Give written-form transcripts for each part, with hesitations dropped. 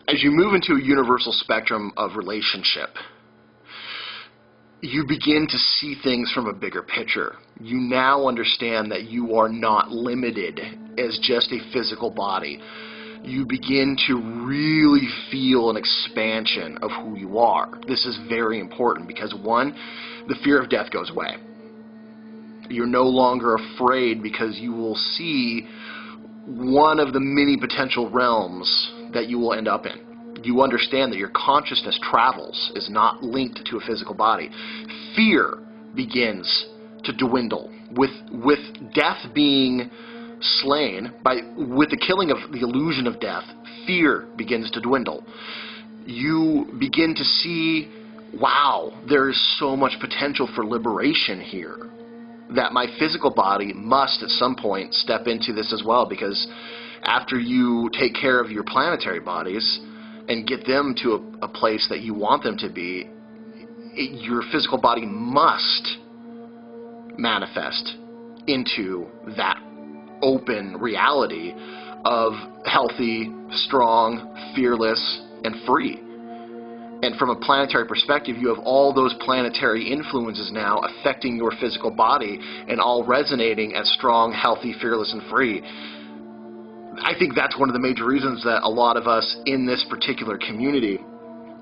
As you move into a universal spectrum of relationship, you begin to see things from a bigger picture. You now understand that you are not limited as just a physical body. You begin to really feel an expansion of who you are. This is very important because, one, the fear of death goes away. You're no longer afraid because you will see one of the many potential realms that you will end up in. You understand that your consciousness travels, is not linked to a physical body. Fear begins to dwindle. With death being slain, with the killing of the illusion of death, fear begins to dwindle. You begin to see, wow, there is so much potential for liberation here, that my physical body must at some point step into this as well, because after you take care of your planetary bodies and get them to a place that you want them to be, your physical body must manifest into that open reality of healthy, strong, fearless, and free. And from a planetary perspective, you have all those planetary influences now affecting your physical body and all resonating as strong, healthy, fearless, and free. I think that's one of the major reasons that a lot of us in this particular community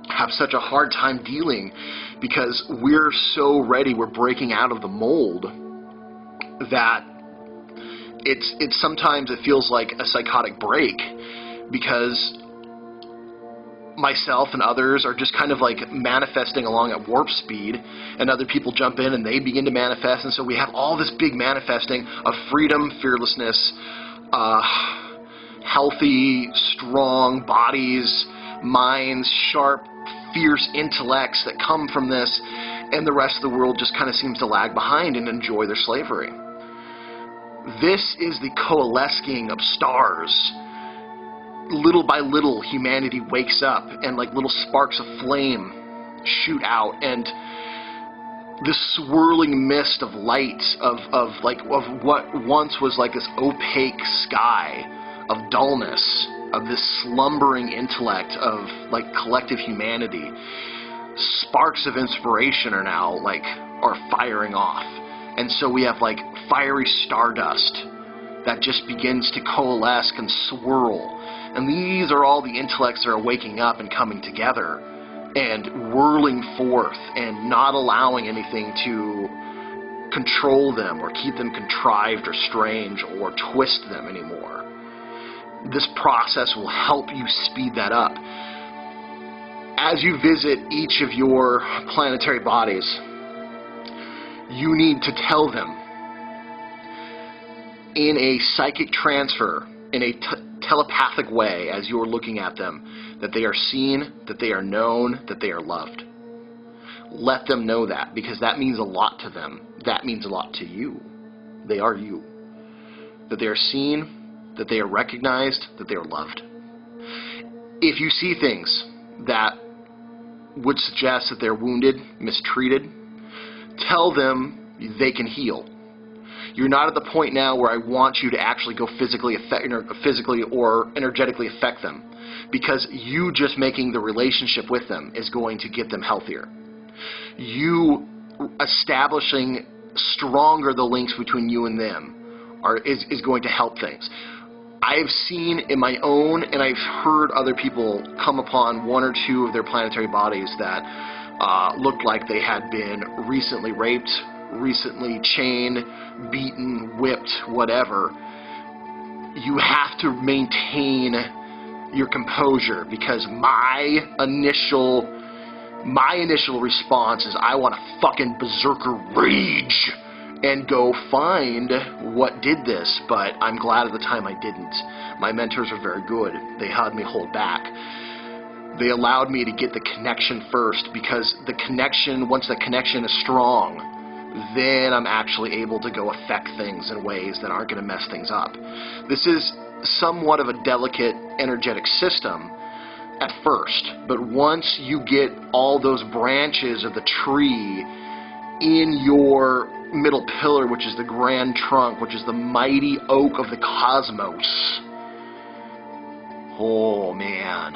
have such a hard time dealing, because we're so ready, we're breaking out of the mold, that it's sometimes it feels like a psychotic break, because myself and others are just kind of like manifesting along at warp speed, and other people jump in and they begin to manifest, and so we have all this big manifesting of freedom, fearlessness, healthy, strong bodies, minds, sharp, fierce intellects that come from this, and the rest of the world just kind of seems to lag behind and enjoy their slavery. This is the coalescing of stars. Little by little, humanity wakes up, and like little sparks of flame shoot out, and this swirling mist of light of what once was like this opaque sky of dullness, of this slumbering intellect of like collective humanity. Sparks of inspiration are firing off, and so we have like fiery stardust that just begins to coalesce and swirl, and these are all the intellects that are waking up and coming together and whirling forth and not allowing anything to control them or keep them contrived or strange or twist them anymore. This process will help you speed that up. As you visit each of your planetary bodies, you need to tell them in a psychic transfer, in a telepathic way, as you're looking at them, that they are seen, that they are known, that they are loved. Let them know that, because that means a lot to them. That means a lot to you. They are you. That they are seen, that they are recognized, that they are loved. If you see things that would suggest that they're wounded, mistreated, tell them they can heal. You're not at the point now where I want you to actually go physically or energetically affect them, because you just making the relationship with them is going to get them healthier. You establishing stronger the links between you and them is going to help things. I have seen in my own, and I've heard other people come upon one or two of their planetary bodies that looked like they had been recently raped, recently chained, beaten, whipped, whatever. You have to maintain your composure, because my initial response is I want to fucking berserker rage and go find what did this, but I'm glad at the time I didn't. My mentors are very good. They had me hold back. They allowed me to get the connection first, because the connection, once the connection is strong, then I'm actually able to go affect things in ways that aren't going to mess things up. This is somewhat of a delicate energetic system at first, but once you get all those branches of the tree in your middle pillar, which is the grand trunk, which is the mighty oak of the cosmos, oh man,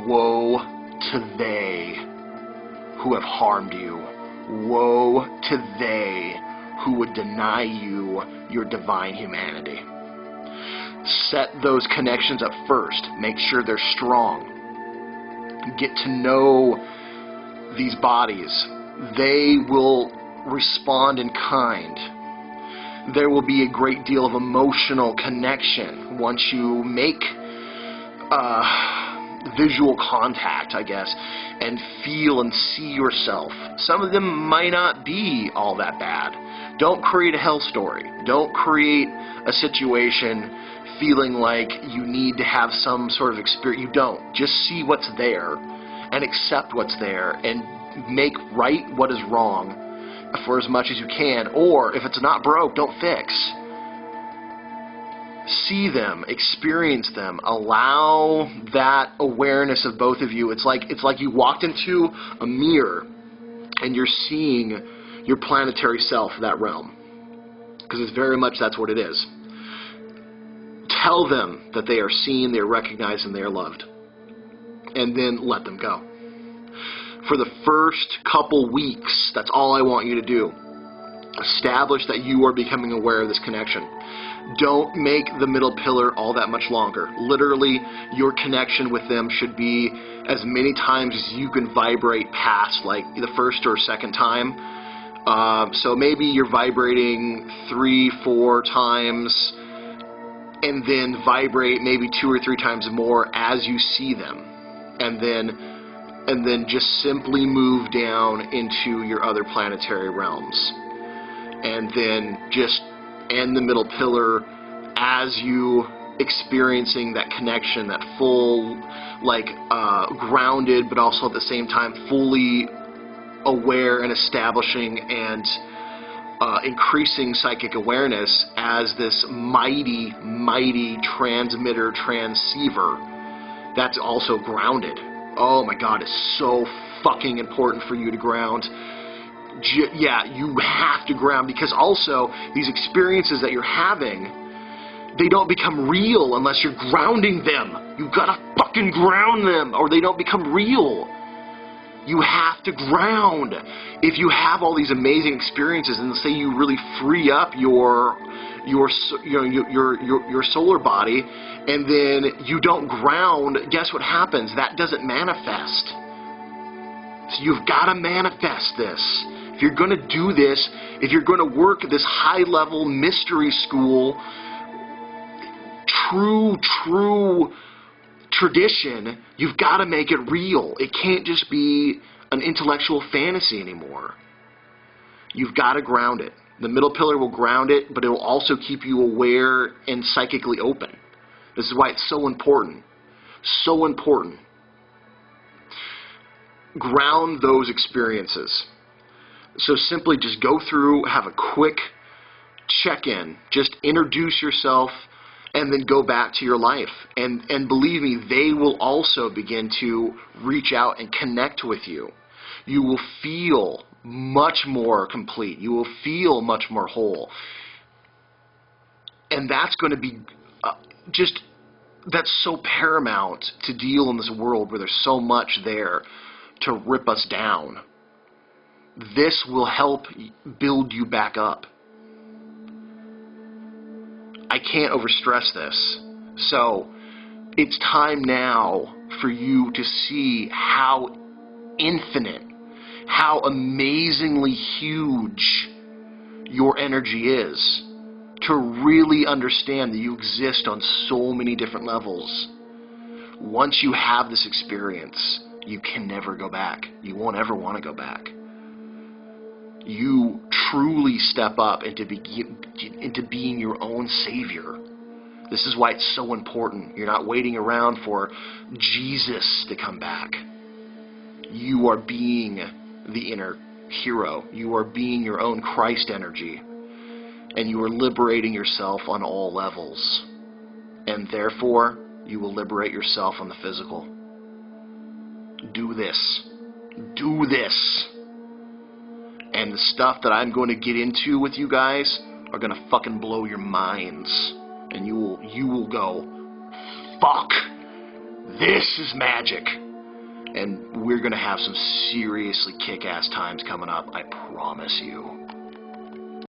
Woe to they who have harmed you. Woe to they who would deny you your divine humanity. Set those connections up first. Make sure they're strong. Get to know these bodies. They will respond in kind. There will be a great deal of emotional connection once you make visual contact, I guess, and feel and see yourself. Some of them might not be all that bad. Don't create a hell story. Don't create a situation feeling like you need to have some sort of experience. You don't. Just see what's there and accept what's there and make right what is wrong for as much as you can. Or if it's not broke, don't fix. See them, experience them, allow that awareness of both of you. It's like you walked into a mirror and you're seeing your planetary self, that realm. Because it's very much that's what it is. Tell them that they are seen, they are recognized, and they are loved. And then let them go. For the first couple weeks, that's all I want you to do. Establish that you are becoming aware of this connection. Don't make the middle pillar all that much longer. Literally, your connection with them should be as many times as you can vibrate past, like the first or second time. So maybe you're vibrating 3-4 times, and then vibrate maybe 2 or 3 times more as you see them, and then just simply move down into your other planetary realms, and then just end the middle pillar as you experiencing that connection, that full, like, grounded, but also at the same time fully aware and establishing and increasing psychic awareness as this mighty, mighty transmitter, transceiver that's also grounded. Oh my God, it's so fucking important for you to ground. Yeah, you have to ground, because also these experiences that you're having, they don't become real unless you're grounding them. You've got to fucking ground them or they don't become real. You have to ground. If you have all these amazing experiences and say you really free up your solar body, and then you don't ground, guess what happens? That doesn't manifest. So you've got to manifest this. If you're going to do this, if you're going to work at this high-level mystery school, true tradition, you've got to make it real. It can't just be an intellectual fantasy anymore. You've got to ground it. The middle pillar will ground it, but it will also keep you aware and psychically open. This is why it's so important. So important. Ground those experiences. So simply just go through, have a quick check-in. Just introduce yourself, and then go back to your life. And believe me, they will also begin to reach out and connect with you. You will feel much more complete. You will feel much more whole. And that's going to be that's so paramount to deal in this world where there's so much there to rip us down. This will help build you back up. I can't overstress this. So it's time now for you to see how infinite, how amazingly huge your energy is, to really understand that you exist on so many different levels. Once you have this experience, you can never go back. You won't ever want to go back. You truly step up into being your own savior. This is why it's so important. You're not waiting around for Jesus to come back. You are being the inner hero. You are being your own Christ energy. And you are liberating yourself on all levels. And therefore, you will liberate yourself on the physical. Do this. Do this. And the stuff that I'm going to get into with you guys are going to fucking blow your minds. And you will go, fuck This is magic. And we're going to have some seriously kick-ass times coming up, I promise you.